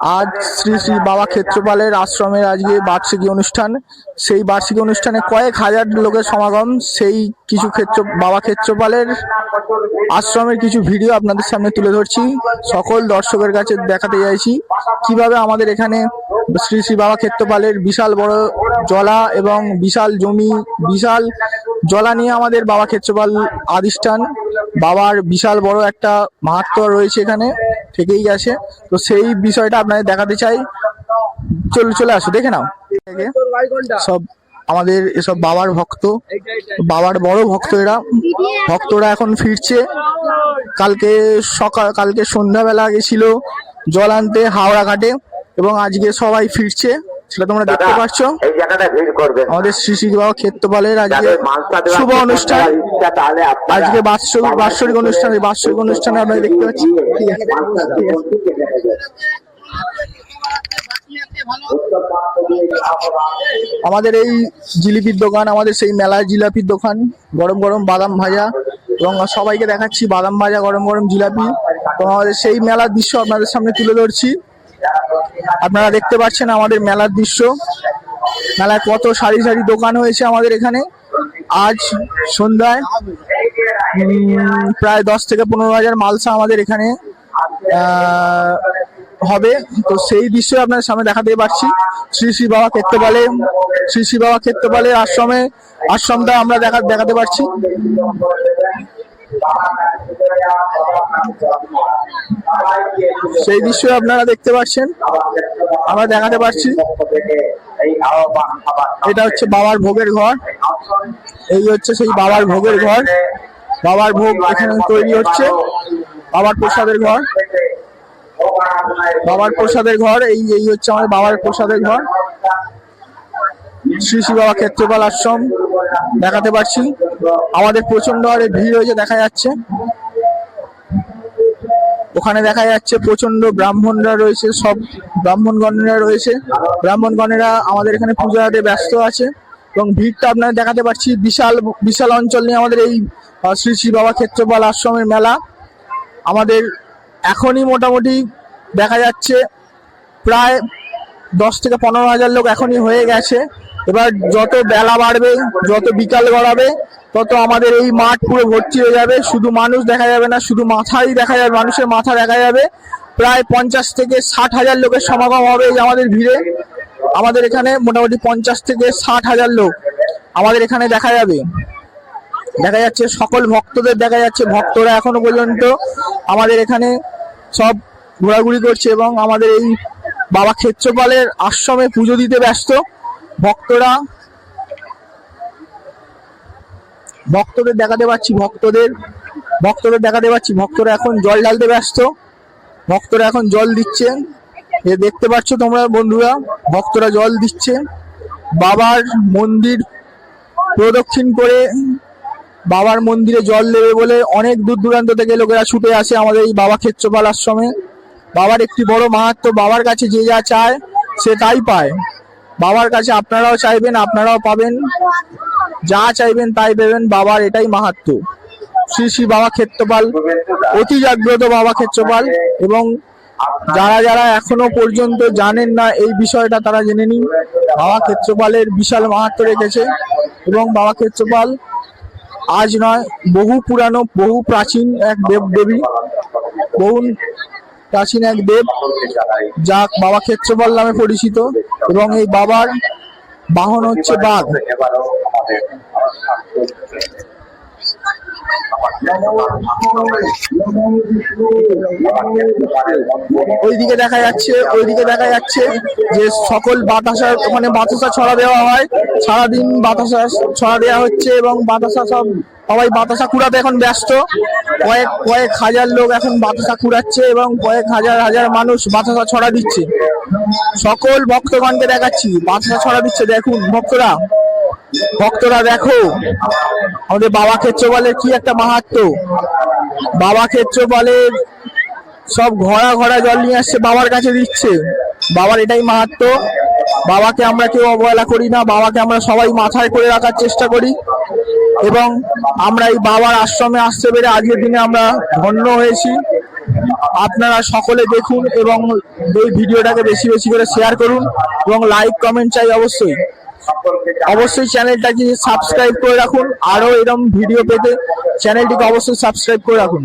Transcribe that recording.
আজ শ্রী শ্রী বাবা ক্ষেত্রপালের আশ্রমের আজকে বার্ষিকী অনুষ্ঠান। সেই বার্ষিকী অনুষ্ঠানে কয়েক হাজার লোকের সমাগম। সেই কিছু বাবা ক্ষেত্রপালের আশ্রমের কিছু ভিডিও আপনাদের সামনে তুলে ধরছি। সকল দর্শকের কাছে দেখাতে চাইছি কিভাবে আমাদের এখানে শ্রী শ্রী বাবা ক্ষেত্রপালের বিশাল বড় জলা এবং বিশাল জমি, বিশাল জলা নিয়ে আমাদের বাবা ক্ষেত্রপাল আদিষ্ঠান। বাবার বিশাল বড় একটা মাহাত্ম্য রয়েছে এখানে, থেকেই গেছে। তো সেই বিষয়টা আপনাদের দেখাতে চাই। চলে আসো, দেখে নাও। সব আমাদের এসব বাবার ভক্ত, বাবার বড় ভক্ত এরা। ভক্তরা এখন ফিরছে। কালকে সন্ধ্যাবেলা গেছিল জল আনতে হাওড়া ঘাটে, এবং আজকে সবাই ফিরছে, সেটা তোমরা দেখতে পাচ্ছ। আমাদের শ্রী শ্রী বাবা ক্ষেত্রপালের আজকে শুভ অনুষ্ঠান, আজকে বাৎসরিক অনুষ্ঠান। এই বাৎসরিক অনুষ্ঠানে আপনারা দেখতে পাচ্ছি। ঠিক আছে, আমাদের এই জিলিপির দোকান, আমাদের সেই মেলার জিলাপির দোকান। গরম গরম বাদাম ভাজা, এবং সবাইকে দেখাচ্ছি বাদাম ভাজা, গরম গরম জিলাপি। তো আমাদের সেই মেলার দৃশ্য আপনাদের সামনে তুলে ধরছি। আপনারা দেখতে পাচ্ছেন আমাদের মেলার দৃশ্য। মেলায় কত সারি সারি দোকান হয়েছে আমাদের এখানে। আজ সন্ধ্যায় প্রায় 10 থেকে 15,000 মালসা আমাদের এখানে হবে। তো সেই দৃশ্য আপনাদের সামনে দেখাতে পারছি। শ্রী শ্রী বাবা ক্ষেত্রপালের আশ্রমটা আমরা দেখাতে পারছি। সেই দৃশ্য আপনারা দেখতে পাচ্ছেন, আমরা দেখাতে পারছি। এটা হচ্ছে বাবার ভোগের ঘর। এই হচ্ছে সেই বাবার ভোগের ঘর। বাবার ভোগ এখানে তৈরি হচ্ছে। বাবার প্রসাদের ঘর, এই হচ্ছে আমাদের বাবার প্রসাদের ঘর। শ্রী শ্রী বাবা ক্ষেত্রপাল আশ্রম দেখাতে পারছি। আমাদের প্রচন্ড হারে ভিড় হয়েছে, দেখা যাচ্ছে। ওখানে দেখা যাচ্ছে প্রচন্ড ব্রাহ্মণরা রয়েছে, সব ব্রাহ্মণগণেরা রয়েছে। ব্রাহ্মণগণেরা আমাদের এখানে পূজাতে ব্যস্ত আছে, এবং ভিড়টা আপনারা দেখাতে পারছি। বিশাল অঞ্চল নিয়ে আমাদের এই শ্রী শ্রী বাবা ক্ষেত্রপাল আশ্রমের মেলা। আমাদের এখনই মোটামুটি দেখা যাচ্ছে প্রায় 10 থেকে 15,000 লোক এখনই হয়ে গেছে। এবার যত বেলা বাড়বে, যত বিকাল গড়াবে, তত আমাদের এই মাঠ পুরো ভর্তি হয়ে যাবে। শুধু মানুষ দেখা যাবে না, শুধু মাথাই দেখা যাবে, মানুষের মাথা দেখা যাবে। প্রায় 50 থেকে 60,000 লোকের সমাগম হবে এই আমাদের ভিড়ে। আমাদের এখানে মোটামুটি 50 থেকে 60,000 লোক আমাদের এখানে দেখা যাচ্ছে। সকল ভক্তদের দেখা যাচ্ছে। ভক্তরা এখনো পর্যন্ত আমাদের এখানে সব ঘোরাঘুরি করছে, এবং আমাদের এই বাবা ক্ষেত্রপালের আশ্রমে পুজো দিতে ব্যস্ত। ভক্তদের দেখাতে পাচ্ছি, ভক্তরা এখন জল ঢালতে ব্যস্ত। ভক্তরা এখন জল দিচ্ছে, এ দেখতে পাচ্ছ তোমরা বন্ধুরা। ভক্তরা জল দিচ্ছে। বাবার মন্দির প্রদক্ষিণ করে বাবার মন্দিরে জল দেবে বলে অনেক দূর দূরান্ত থেকে লোকেরা ছুটে আসে আমাদের এই বাবা ক্ষেত্রপাল আশ্রমে। বাবার একটি বড় মাহাত্ম্য। বাবার কাছে যে যা চায় সে তাই পায়। বাবার কাছে আপনারাও চাইবেন, আপনারাও পাবেন। যা চাইবেন তাই পাবেন। বাবার এটাই মাহাত্ম্য। শ্রী শ্রী বাবা ক্ষেত্রপাল, অতি জাগ্রত বাবা ক্ষেত্রপাল। এবং যারা এখনো পর্যন্ত জানেন না এই বিষয়টা, তারা জেনে নিন। বাবা ক্ষেত্রপালের বিশাল মাহাত্ম্য রেখেছে, এবং বাবা ক্ষেত্রপাল আজ নয়, বহু পুরানো, বহু প্রাচীন এক দেবী, বহু প্রাচীন এক দেব, যা বাবা ক্ষেত্রপাল নামে পরিচিত। এবং এই বাবার বাহন হচ্ছে বাঘ। ওইদিকে দেখা যাচ্ছে যে সকল বাতাসা, ওখানে বাতাসা ছড়া দেওয়া হয়। সারাদিন বাতাসা ছড়া দেওয়া হচ্ছে, এবং সবাই বাতাসা কুড়াতে এখন ব্যস্ত। কয়েক হাজার লোক এখন বাতাসা কুড়াচ্ছে, এবং কয়েক হাজার মানুষ বাতাসা ছড়া দিচ্ছে। সকল ভক্তগণকে দেখাচ্ছি বাতাসা ছড়া দিচ্ছে। দেখুন ভক্তরা দেখো আমাদের বাবা ক্ষেত্রপালের কি একটা মাহাত্ম্য। বাবা ক্ষেত্রপালের সব ঘড়া জল নিয়ে আসছে, বাবার কাছে দিচ্ছে। বাবার এটাই মাহাত্ম্য। বাবাকে আমরা কেউ অবহেলা করি না। বাবাকে আমরা সবাই মাথায় করে রাখার চেষ্টা করি, এবং আমরা এই বাবার আশ্রমে আসতে পেরে আজকের দিনে আমরা ধন্য হয়েছি। আপনারা সকলে দেখুন এবং এই ভিডিওটাকে বেশি বেশি করে শেয়ার করুন এবং লাইক কমেন্ট চাই অবশ্যই। অবশ্যই চ্যানেলটাকে সাবস্ক্রাইব করে রাখুন, আরো এরকম ভিডিও পেতে চ্যানেলটিকে অবশ্যই সাবস্ক্রাইব করে রাখুন।